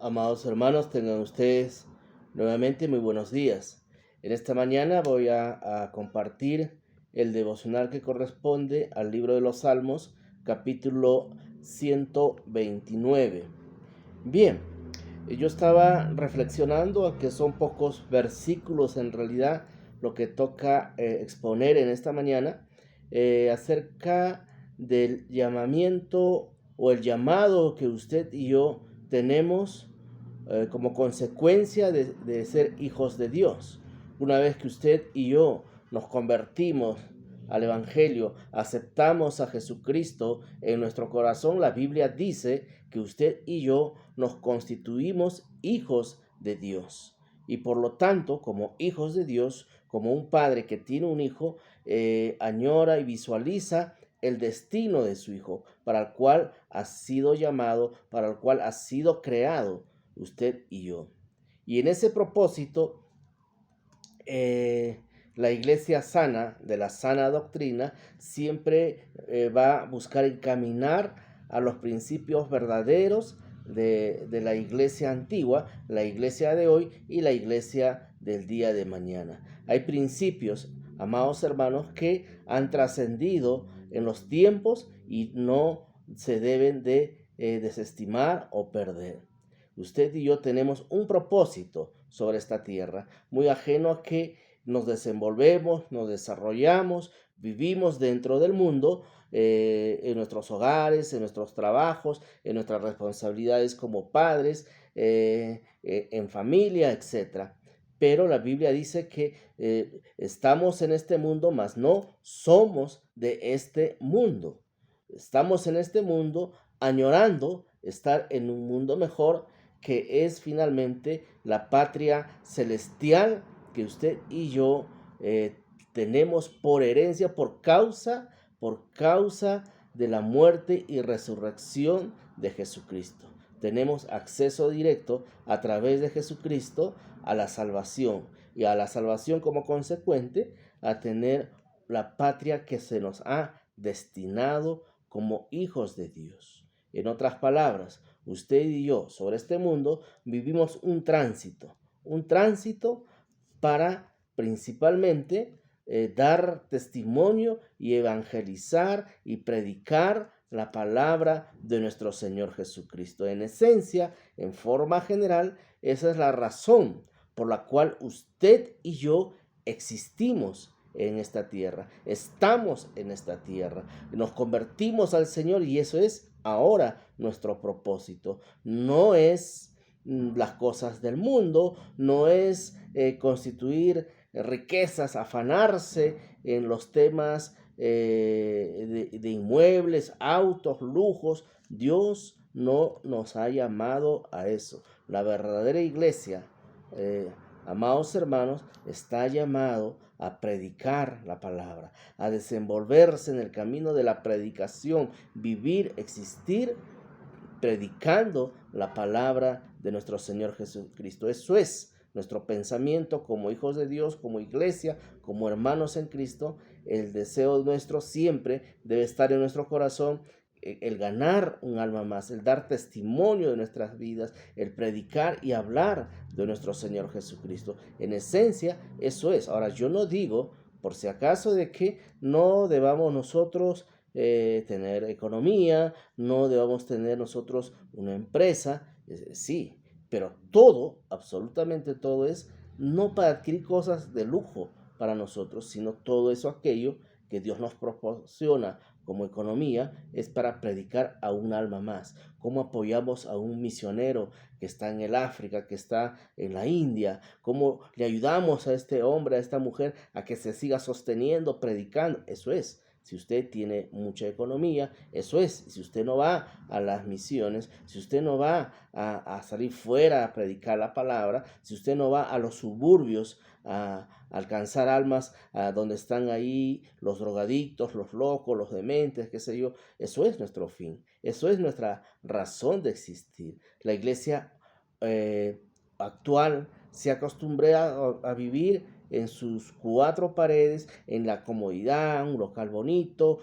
Amados hermanos, tengan ustedes nuevamente muy buenos días. En esta mañana voy a compartir el devocional que corresponde al libro de los Salmos, capítulo 129. Bien, yo estaba reflexionando a que son pocos versículos en realidad lo que toca exponer en esta mañana acerca del llamamiento o el llamado que usted y yo tenemos como consecuencia de ser hijos de Dios. Una vez que usted y yo nos convertimos al Evangelio, aceptamos a Jesucristo en nuestro corazón, la Biblia dice que usted y yo nos constituimos hijos de Dios. Y por lo tanto, como hijos de Dios, como un padre que tiene un hijo, añora y visualiza el destino de su hijo, para el cual ha sido llamado, para el cual ha sido creado usted y yo. Y en ese propósito, la iglesia sana, de la sana doctrina, siempre va a buscar encaminar a los principios verdaderos de la iglesia antigua, la iglesia de hoy y la iglesia del día de mañana. Hay principios, amados hermanos, que han trascendido en los tiempos y no se deben de desestimar o perder. Usted y yo tenemos un propósito sobre esta tierra, muy ajeno a que nos desenvolvemos, nos desarrollamos, vivimos dentro del mundo, en nuestros hogares, en nuestros trabajos, en nuestras responsabilidades como padres, en familia, etcétera. Pero la Biblia dice que estamos en este mundo, mas no somos de este mundo. Estamos en este mundo añorando estar en un mundo mejor, que es finalmente la patria celestial que usted y yo tenemos por herencia, por causa de la muerte y resurrección de Jesucristo. Tenemos acceso directo a través de Jesucristo a la salvación, y a la salvación como consecuente a tener la patria que se nos ha destinado como hijos de Dios. En otras palabras, usted y yo sobre este mundo vivimos un tránsito para principalmente dar testimonio y evangelizar y predicar la palabra de nuestro Señor Jesucristo. En esencia, en forma general, esa es la razón por la cual usted y yo existimos en esta tierra, estamos en esta tierra, nos convertimos al Señor y eso es ahora nuestro propósito. No es las cosas del mundo, no es constituir riquezas, afanarse en los temas de inmuebles, autos, lujos. Dios no nos ha llamado a eso. La verdadera iglesia, eh, amados hermanos, está llamado a predicar la palabra, a desenvolverse en el camino de la predicación, vivir, existir predicando la palabra de nuestro Señor Jesucristo. Eso es nuestro pensamiento como hijos de Dios, como iglesia, como hermanos en Cristo. El deseo nuestro siempre debe estar en nuestro corazón, el ganar un alma más, el dar testimonio de nuestras vidas, el predicar y hablar de nuestro Señor Jesucristo. En esencia, eso es. Ahora, yo no digo, por si acaso, de que no debamos nosotros tener economía, no debamos tener nosotros una empresa, sí, pero todo, absolutamente todo es no para adquirir cosas de lujo para nosotros, sino todo eso aquello que Dios nos proporciona como economía es para predicar a un alma más. Cómo apoyamos a un misionero que está en el África, que está en la India, cómo le ayudamos a este hombre, a esta mujer a que se siga sosteniendo, predicando. Eso es. Si usted tiene mucha economía, eso es. Si usted no va a las misiones, si usted no va a salir fuera a predicar la palabra, si usted no va a los suburbios a alcanzar almas a donde están ahí los drogadictos, los locos, los dementes, qué sé yo, eso es nuestro fin, eso es nuestra razón de existir. La iglesia actual se acostumbra a vivir en sus cuatro paredes, en la comodidad, un local bonito,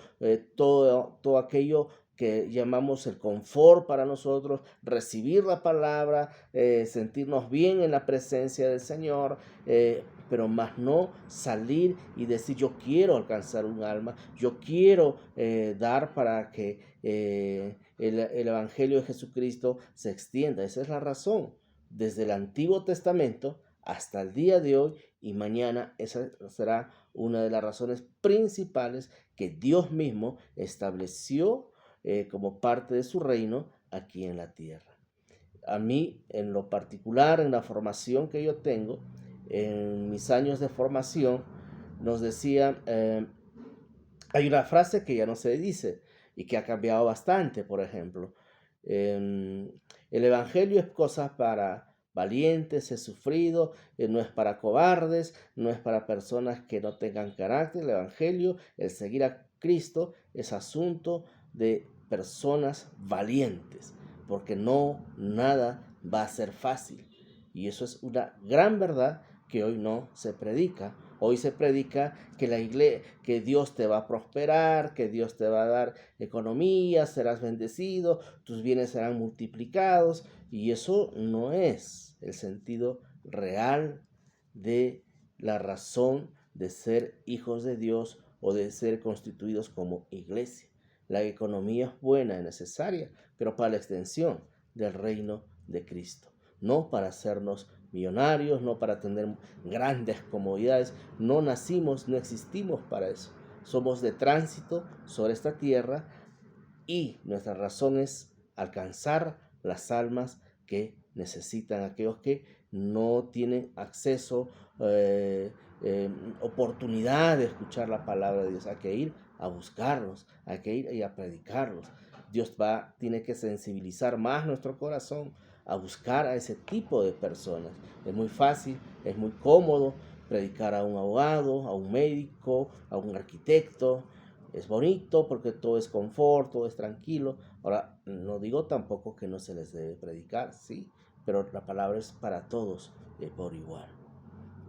todo aquello que llamamos el confort para nosotros, recibir la palabra, sentirnos bien en la presencia del Señor, pero más no salir y decir yo quiero alcanzar un alma, yo quiero dar para que el Evangelio de Jesucristo se extienda. Esa es la razón. Desde el Antiguo Testamento hasta el día de hoy y mañana, esa será una de las razones principales que Dios mismo estableció como parte de su reino aquí en la tierra. A mí, en lo particular, en la formación que yo tengo, en mis años de formación, nos decía, hay una frase que ya no se dice y que ha cambiado bastante, por ejemplo. El Evangelio es cosa para valientes, es sufrido, no es para cobardes, no es para personas que no tengan carácter. El Evangelio, el seguir a Cristo, es asunto de personas valientes, porque no, nada va a ser fácil. Y eso es una gran verdad que hoy no se predica. Hoy se predica que la iglesia, que Dios te va a prosperar, que Dios te va a dar economía, serás bendecido, tus bienes serán multiplicados, y eso no es el sentido real de la razón de ser hijos de Dios o de ser constituidos como iglesia. La economía es buena y necesaria, pero para la extensión del reino de Cristo, no para hacernos millonarios, no para tener grandes comodidades. No nacimos, no existimos para eso. Somos de tránsito sobre esta tierra y nuestra razón es alcanzar las almas que necesitan, aquellos que no tienen acceso, oportunidad de escuchar la palabra de Dios. Hay que ir a buscarlos, hay que ir y a predicarlos. Dios tiene que sensibilizar más nuestro corazón a buscar a ese tipo de personas. Es muy fácil, es muy cómodo predicar a un abogado, a un médico, a un arquitecto. Es bonito porque todo es confort, todo es tranquilo. Ahora, no digo tampoco que no se les debe predicar, sí, pero la palabra es para todos por igual.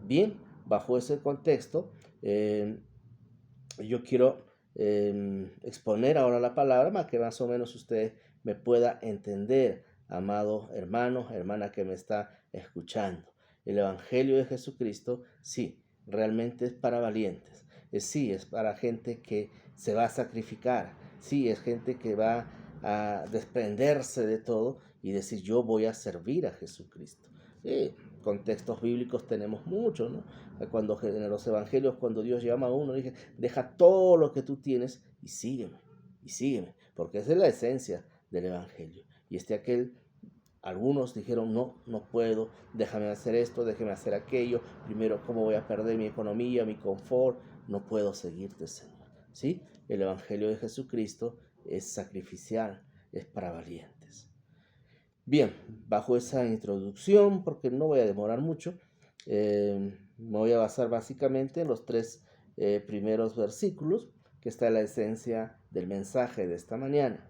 Bien, bajo ese contexto, yo quiero exponer ahora la palabra para que más o menos usted me pueda entender, amado hermano, hermana que me está escuchando. El Evangelio de Jesucristo, sí, realmente es para valientes. Sí, es para gente que se va a sacrificar. Sí, es gente que va a desprenderse de todo y decir yo voy a servir a Jesucristo. Contextos bíblicos tenemos muchos, ¿no? Cuando en los evangelios, cuando Dios llama a uno, dice, deja todo lo que tú tienes y sígueme, porque esa es la esencia del evangelio. Y algunos dijeron, no, no puedo, déjame hacer esto, déjame hacer aquello, primero, ¿cómo voy a perder mi economía, mi confort? No puedo seguirte, Señor. ¿Sí? El evangelio de Jesucristo es sacrificial, es para valientes. Bien, bajo esa introducción, porque no voy a demorar mucho, me voy a basar básicamente en los tres primeros versículos, que está la esencia del mensaje de esta mañana.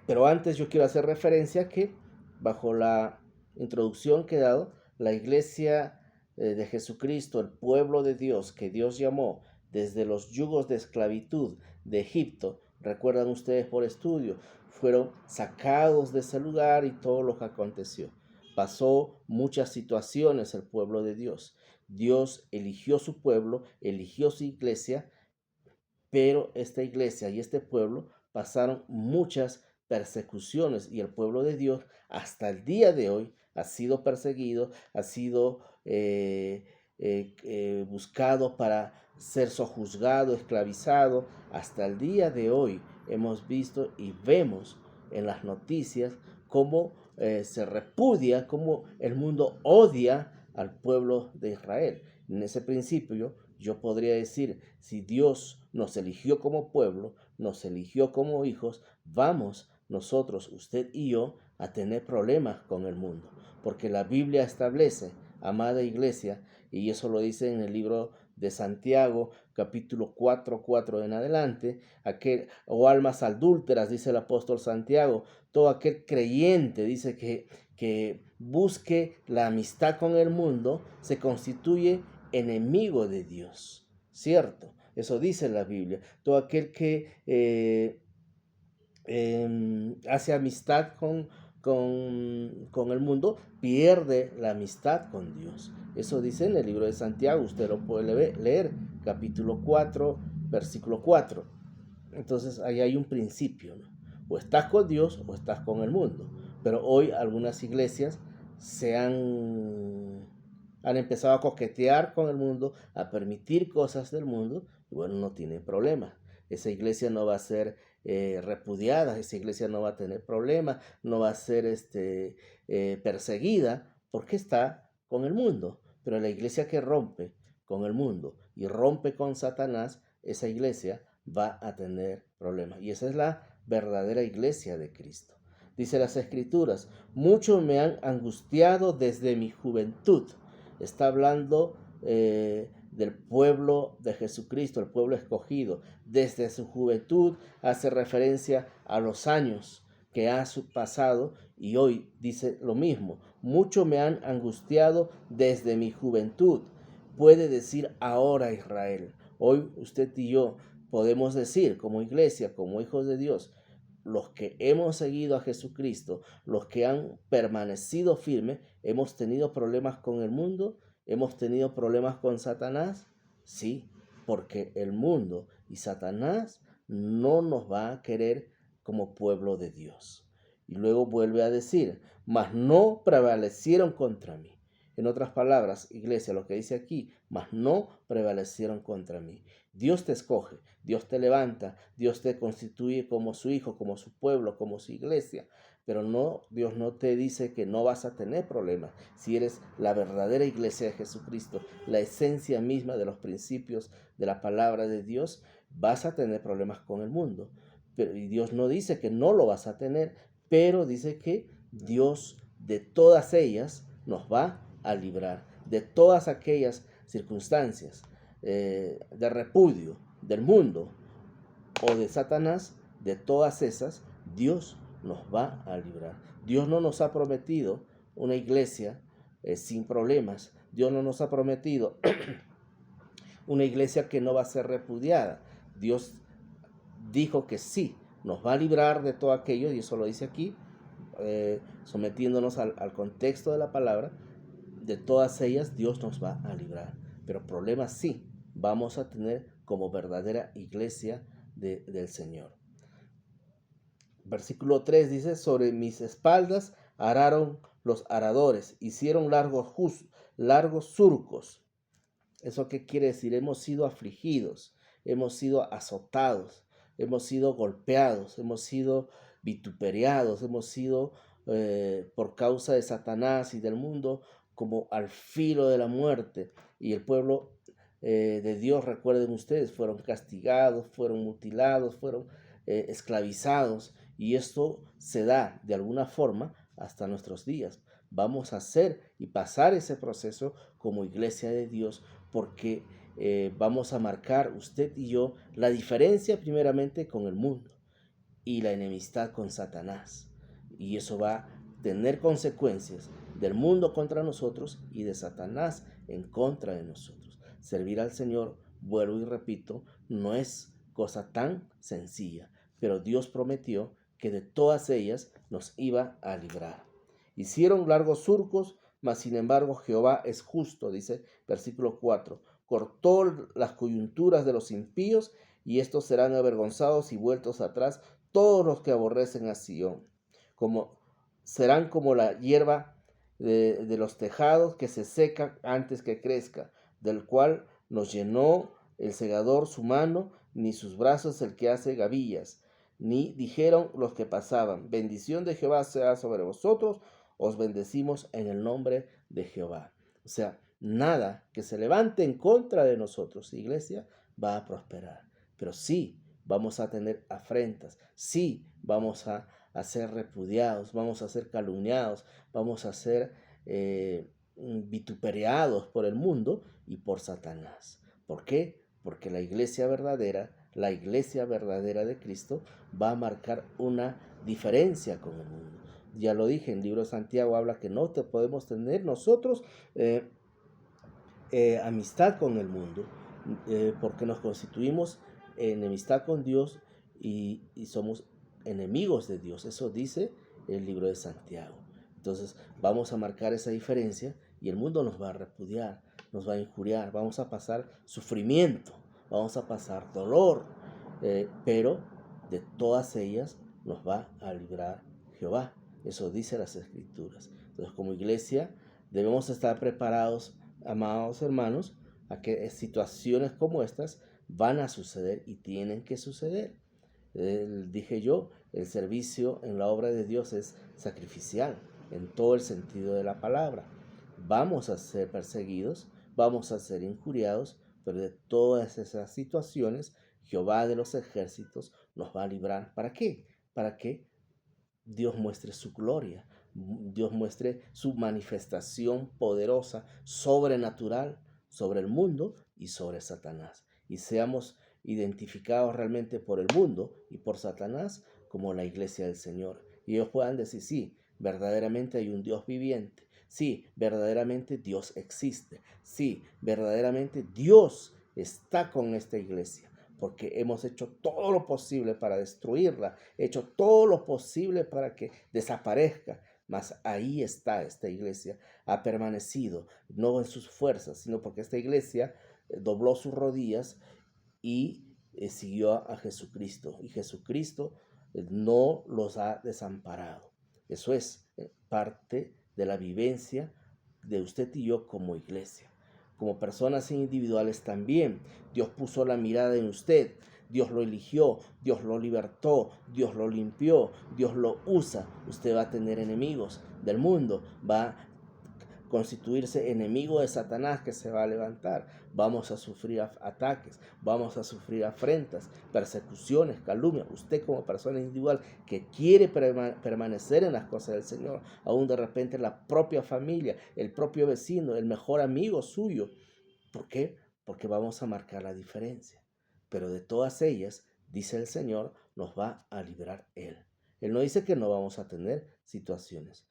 Pero antes yo quiero hacer referencia que bajo la introducción que he dado, la iglesia de Jesucristo, el pueblo de Dios que Dios llamó desde los yugos de esclavitud de Egipto, recuerdan ustedes por estudio, fueron sacados de ese lugar y todo lo que aconteció. Pasó muchas situaciones el pueblo de Dios. Dios eligió su pueblo, eligió su iglesia, pero esta iglesia y este pueblo pasaron muchas persecuciones y el pueblo de Dios hasta el día de hoy ha sido perseguido, ha sido buscado para ser sojuzgado, esclavizado. Hasta el día de hoy hemos visto y vemos en las noticias cómo se repudia, cómo el mundo odia al pueblo de Israel. En ese principio yo podría decir, si Dios nos eligió como pueblo, nos eligió como hijos, vamos nosotros, usted y yo, a tener problemas con el mundo. Porque la Biblia establece, amada iglesia, y eso lo dice en el libro de Santiago, capítulo 4 en adelante, almas adúlteras, dice el apóstol Santiago, todo aquel creyente, dice que busque la amistad con el mundo, se constituye enemigo de Dios, ¿cierto? Eso dice la Biblia. Todo aquel que hace amistad con el mundo pierde la amistad con Dios. Eso dice en el libro de Santiago. Usted lo puede leer, capítulo 4, versículo 4. Entonces ahí hay un principio, ¿no? O estás con Dios o estás con el mundo. Pero hoy algunas iglesias han empezado a coquetear con el mundo, a permitir cosas del mundo, y bueno, no tiene problema. Esa iglesia no va a ser repudiada, esa iglesia no va a tener problemas, no va a ser perseguida porque está con el mundo. Pero la iglesia que rompe con el mundo y rompe con Satanás, esa iglesia va a tener problemas. Y esa es la verdadera iglesia de Cristo. Dice las Escrituras, mucho me han angustiado desde mi juventud. Está hablando del pueblo de Jesucristo, el pueblo escogido. Desde su juventud hace referencia a los años que ha pasado y hoy dice lo mismo. Mucho me han angustiado desde mi juventud. Puede decir ahora Israel. Hoy usted y yo podemos decir como iglesia, como hijos de Dios, los que hemos seguido a Jesucristo, los que han permanecido firmes, hemos tenido problemas con el mundo, hemos tenido problemas con Satanás, sí, porque el mundo y Satanás no nos va a querer como pueblo de Dios. Y luego vuelve a decir, mas no prevalecieron contra mí. En otras palabras, iglesia, lo que dice aquí, mas no prevalecieron contra mí. Dios te escoge, Dios te levanta, Dios te constituye como su hijo, como su pueblo, como su iglesia. Pero no, Dios no te dice que no vas a tener problemas. Si eres la verdadera iglesia de Jesucristo, la esencia misma de los principios de la palabra de Dios, vas a tener problemas con el mundo. Y Dios no dice que no lo vas a tener, pero dice que Dios de todas ellas nos va a librar, de todas aquellas circunstancias de repudio del mundo o de Satanás, de todas esas, Dios nos va a librar. Dios no nos ha prometido una iglesia sin problemas. Dios no nos ha prometido una iglesia que no va a ser repudiada. Dios dijo que sí, nos va a librar de todo aquello, y eso lo dice aquí, sometiéndonos al contexto de la palabra. De todas ellas Dios nos va a librar, pero problemas sí vamos a tener como verdadera iglesia del Señor. Versículo 3 dice, sobre mis espaldas araron los aradores, hicieron largos surcos. ¿Eso qué quiere decir? Hemos sido afligidos, hemos sido azotados, hemos sido golpeados, hemos sido vituperiados, hemos sido por causa de Satanás y del mundo como al filo de la muerte. Y el pueblo de Dios, recuerden ustedes, fueron castigados, fueron mutilados, fueron esclavizados. Y esto se da de alguna forma hasta nuestros días. Vamos a hacer y pasar ese proceso como iglesia de Dios, porque vamos a marcar usted y yo la diferencia primeramente con el mundo y la enemistad con Satanás. Y eso va a tener consecuencias del mundo contra nosotros y de Satanás en contra de nosotros. Servir al Señor, vuelvo y repito, no es cosa tan sencilla, pero Dios prometió que de todas ellas nos iba a librar. Hicieron largos surcos, mas sin embargo Jehová es justo, dice versículo 4. Cortó las coyunturas de los impíos, y estos serán avergonzados y vueltos atrás todos los que aborrecen a Sión. Serán como la hierba de los tejados que se seca antes que crezca, del cual nos llenó el segador su mano, ni sus brazos el que hace gavillas. Ni dijeron los que pasaban, bendición de Jehová sea sobre vosotros, os bendecimos en el nombre de Jehová. O sea, nada que se levante en contra de nosotros, iglesia, va a prosperar. Pero sí vamos a tener afrentas, sí vamos a ser repudiados, vamos a ser calumniados, vamos a ser vituperiados por el mundo y por Satanás. ¿Por qué? Porque la iglesia verdadera de Cristo va a marcar una diferencia con el mundo. Ya lo dije, en el libro de Santiago habla que no podemos tener nosotros amistad con el mundo, porque nos constituimos enemistad con Dios y somos enemigos de Dios. Eso dice el libro de Santiago. Entonces vamos a marcar esa diferencia y el mundo nos va a repudiar, nos va a injuriar, vamos a pasar sufrimiento, vamos a pasar dolor, pero de todas ellas nos va a librar Jehová. Eso dice las Escrituras. Entonces, como iglesia debemos estar preparados, amados hermanos, a que situaciones como estas van a suceder y tienen que suceder. Dije yo, el servicio en la obra de Dios es sacrificial en todo el sentido de la palabra. Vamos a ser perseguidos, vamos a ser injuriados, pero de todas esas situaciones Jehová de los ejércitos nos va a librar. ¿Para qué? Para que Dios muestre su gloria, Dios muestre su manifestación poderosa, sobrenatural sobre el mundo y sobre Satanás. Y seamos identificados realmente por el mundo y por Satanás como la iglesia del Señor. Y ellos puedan decir, sí, verdaderamente hay un Dios viviente. Sí, verdaderamente Dios existe. Sí, verdaderamente Dios está con esta iglesia, porque hemos hecho todo lo posible para destruirla, hecho todo lo posible para que desaparezca. Mas ahí está esta iglesia, ha permanecido, no en sus fuerzas, sino porque esta iglesia dobló sus rodillas y siguió a Jesucristo. Y Jesucristo no los ha desamparado. Eso es parte de la vivencia de usted y yo como iglesia. Como personas individuales también, Dios puso la mirada en usted. Dios lo eligió, Dios lo libertó, Dios lo limpió, Dios lo usa. Usted va a tener enemigos del mundo, va a constituirse enemigo de Satanás que se va a levantar. Vamos a sufrir ataques, vamos a sufrir afrentas, persecuciones, calumnias. Usted como persona individual que quiere permanecer en las cosas del Señor, aún de repente la propia familia, el propio vecino, el mejor amigo suyo. ¿Por qué? Porque vamos a marcar la diferencia. Pero de todas ellas, dice el Señor, nos va a librar Él. Él no dice que no vamos a tener situaciones.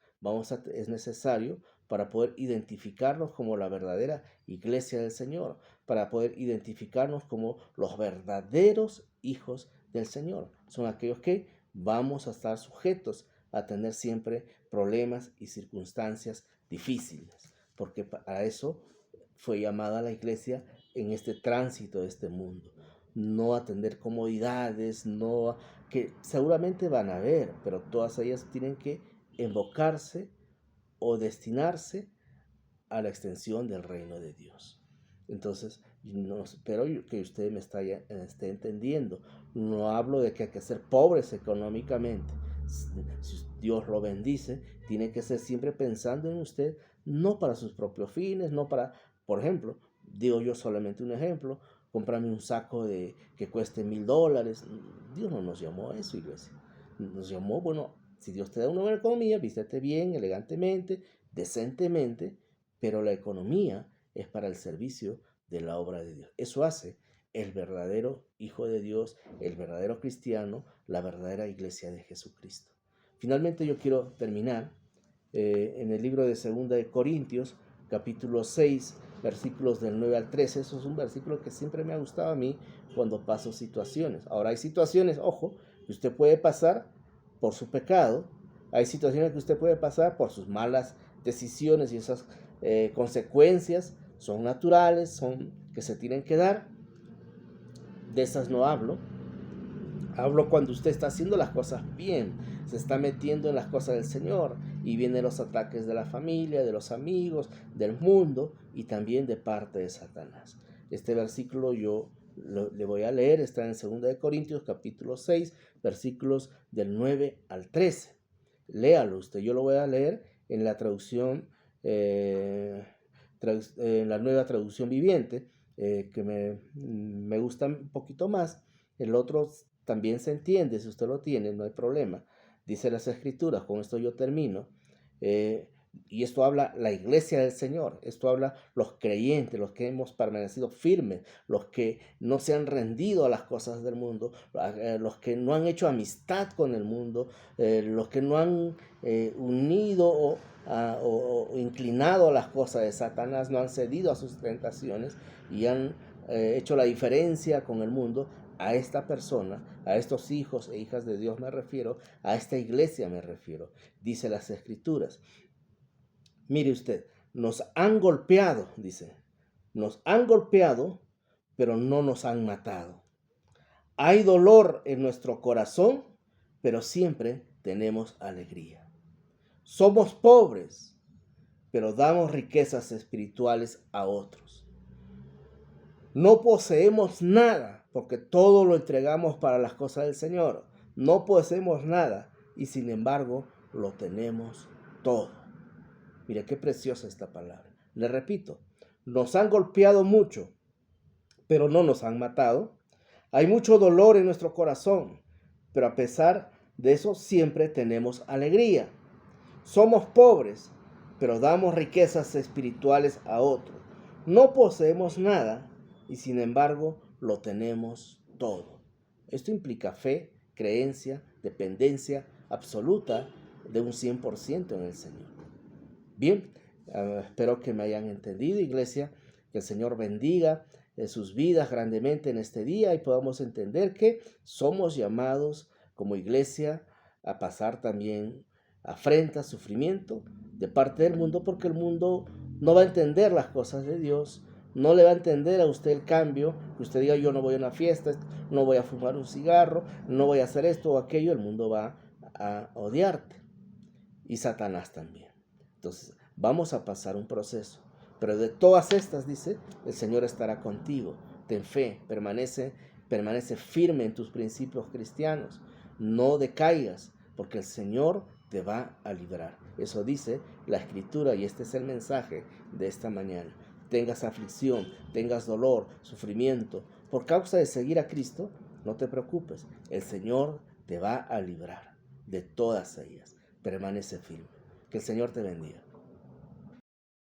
Es necesario para poder identificarnos como la verdadera iglesia del Señor, para poder identificarnos como los verdaderos hijos del Señor. Son aquellos que vamos a estar sujetos a tener siempre problemas y circunstancias difíciles, porque para eso fue llamada la iglesia en este tránsito de este mundo. No a tener comodidades, que seguramente van a haber, pero todas ellas tienen que invocarse o destinarse a la extensión del reino de Dios. Entonces, no, espero que usted me esté entendiendo. No hablo de que hay que ser pobres económicamente. Si Dios lo bendice, tiene que ser siempre pensando en usted, no para sus propios fines, no para, por ejemplo, digo yo solamente un ejemplo, comprarme un saco que cueste $1,000. Dios no nos llamó a eso, iglesia. Nos llamó, bueno, si Dios te da una buena economía, vístete bien, elegantemente, decentemente, pero la economía es para el servicio de la obra de Dios. Eso hace el verdadero Hijo de Dios, el verdadero cristiano, la verdadera iglesia de Jesucristo. Finalmente yo quiero terminar en el libro de 2 de Corintios, capítulo 6, versículos del 9 al 13. Eso es un versículo que siempre me ha gustado a mí cuando paso situaciones. Ahora hay situaciones, ojo, que usted puede pasar por su pecado, hay situaciones que usted puede pasar por sus malas decisiones y esas consecuencias son naturales, son que se tienen que dar. De esas no hablo. Hablo cuando usted está haciendo las cosas bien, se está metiendo en las cosas del Señor y vienen los ataques de la familia, de los amigos, del mundo y también de parte de Satanás. Este versículo yo le voy a leer, está en 2 de Corintios capítulo 6, versículos del 9 al 13. Léalo usted, yo lo voy a leer en la traducción, en la nueva traducción viviente, que me gusta un poquito más. El otro también se entiende, si usted lo tiene, no hay problema. Dice las Escrituras, con esto yo termino, y esto habla la iglesia del Señor, esto habla los creyentes, los que hemos permanecido firmes, los que no se han rendido a las cosas del mundo, los que no han hecho amistad con el mundo, los que no han unido o inclinado a las cosas de Satanás, no han cedido a sus tentaciones y han hecho la diferencia con el mundo, a esta persona, a estos hijos e hijas de Dios me refiero, a esta iglesia me refiero. Dice las Escrituras. Mire usted, nos han golpeado, dice, nos han golpeado, pero no nos han matado. Hay dolor en nuestro corazón, pero siempre tenemos alegría. Somos pobres, pero damos riquezas espirituales a otros. No poseemos nada, porque todo lo entregamos para las cosas del Señor. No poseemos nada y sin embargo lo tenemos todo. Mire qué preciosa esta palabra. Le repito, nos han golpeado mucho, pero no nos han matado. Hay mucho dolor en nuestro corazón, pero a pesar de eso siempre tenemos alegría. Somos pobres, pero damos riquezas espirituales a otros. No poseemos nada y sin embargo lo tenemos todo. Esto implica fe, creencia, dependencia absoluta de un 100% en el Señor. Bien, espero que me hayan entendido, iglesia, que el Señor bendiga sus vidas grandemente en este día y podamos entender que somos llamados como iglesia a pasar también afrenta, sufrimiento de parte del mundo, porque el mundo no va a entender las cosas de Dios, no le va a entender a usted el cambio, que usted diga yo no voy a una fiesta, no voy a fumar un cigarro, no voy a hacer esto o aquello, el mundo va a odiarte y Satanás también. Entonces vamos a pasar un proceso, pero de todas estas, dice, el Señor estará contigo. Ten fe, permanece firme en tus principios cristianos, no decaigas, porque el Señor te va a librar. Eso dice la Escritura y este es el mensaje de esta mañana. Tengas aflicción, tengas dolor, sufrimiento, por causa de seguir a Cristo, no te preocupes, el Señor te va a librar de todas ellas. Permanece firme. Que el Señor te bendiga.